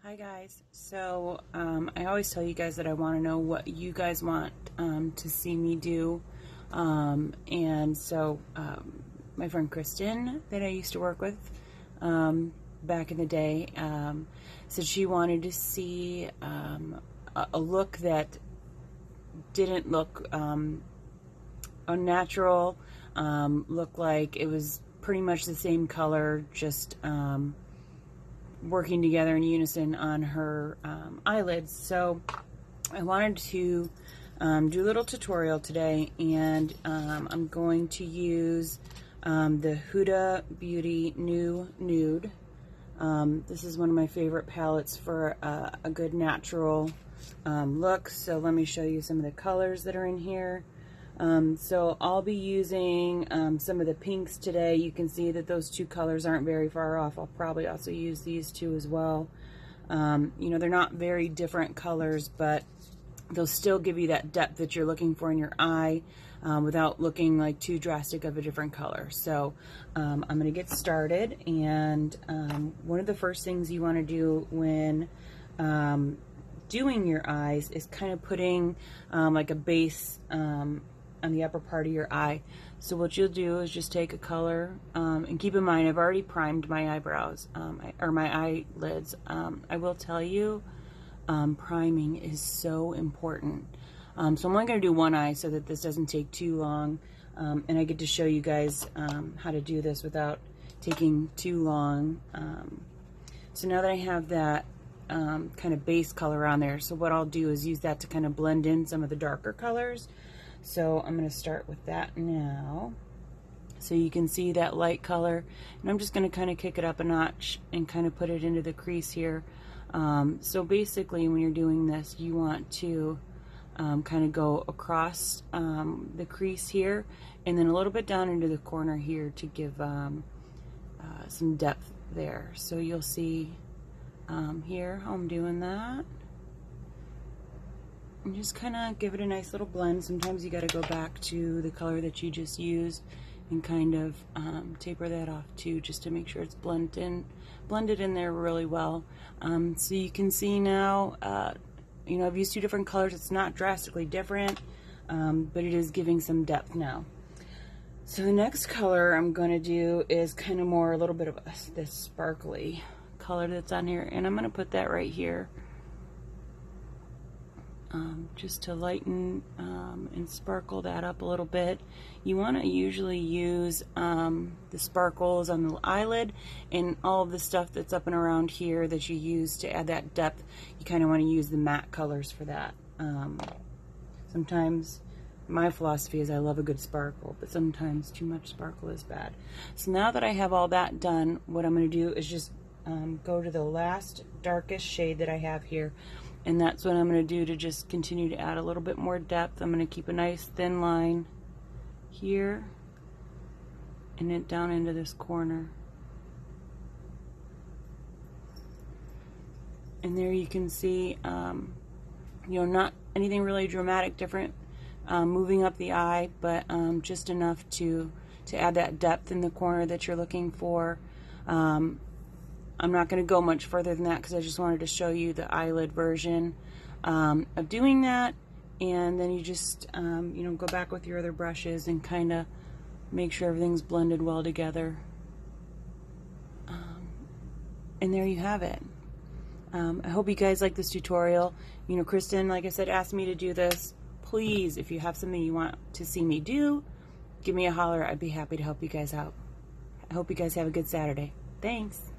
Hi guys. So I always tell you guys that I want to know what you guys want to see me do, and so my friend Kristen that I used to work with back in the day said she wanted to see a look that didn't look unnatural, looked like it was pretty much the same color, just working together in unison on her eyelids. So I wanted to do a little tutorial today, and I'm going to use the Huda Beauty New Nude. This is one of my favorite palettes for a good natural look. So let me show you some of the colors that are in here. So I'll be using some of the pinks today. You can see that those two colors aren't very far off. I'll probably also use these two as well. You know, they're not very different colors, but they'll still give you that depth that you're looking for in your eye without looking like too drastic of a different color. So I'm going to get started, and one of the first things you want to do when doing your eyes is kind of putting like a base on the upper part of your eye. So what you'll do is just take a color, and keep in mind I've already primed my eyebrows, or my eyelids. I will tell you, priming is so important. So I'm only going to do one eye so that this doesn't take too long, and I get to show you guys how to do this without taking too long. So now that I have that kind of base color on there, so what I'll do is use that to kind of blend in some of the darker colors. So I'm going to start with that now. So you can see that light color, and I'm just going to kind of kick it up a notch and kind of put it into the crease here. So basically when you're doing this, you want to kind of go across the crease here, and then a little bit down into the corner here to give some depth there. So you'll see here how I'm doing that. And just kind of give it a nice little blend. Sometimes you got to go back to the color that you just used and kind of taper that off too, just to make sure it's blended in there really well. So you can see now, you know, I've used two different colors. It's not drastically different, but it is giving some depth now. So the next color I'm going to do is kind of more a little bit of this sparkly color that's on here, and I'm going to put that right here. Just to lighten and sparkle that up a little bit. You want to usually use the sparkles on the eyelid and all of the stuff that's up and around here that you use to add that depth. You kind of want to use the matte colors for that. Sometimes my philosophy is I love a good sparkle, but sometimes too much sparkle is bad. So now that I have all that done, what I'm going to do is just go to the last darkest shade that I have here. And that's what I'm going to do to just continue to add a little bit more depth. I'm going to keep a nice thin line here and then down into this corner. And there you can see, you know, not anything really dramatic different moving up the eye, but just enough to add that depth in the corner that you're looking for. I'm not going to go much further than that because I just wanted to show you the eyelid version of doing that, and then you just you know, go back with your other brushes and kind of make sure everything's blended well together, and there you have it. I hope you guys like this tutorial. You know, Kristen, like I said, asked me to do this. Please, if you have something you want to see me do, give me a holler. I'd be happy to help you guys out. I hope you guys have a good Saturday. Thanks.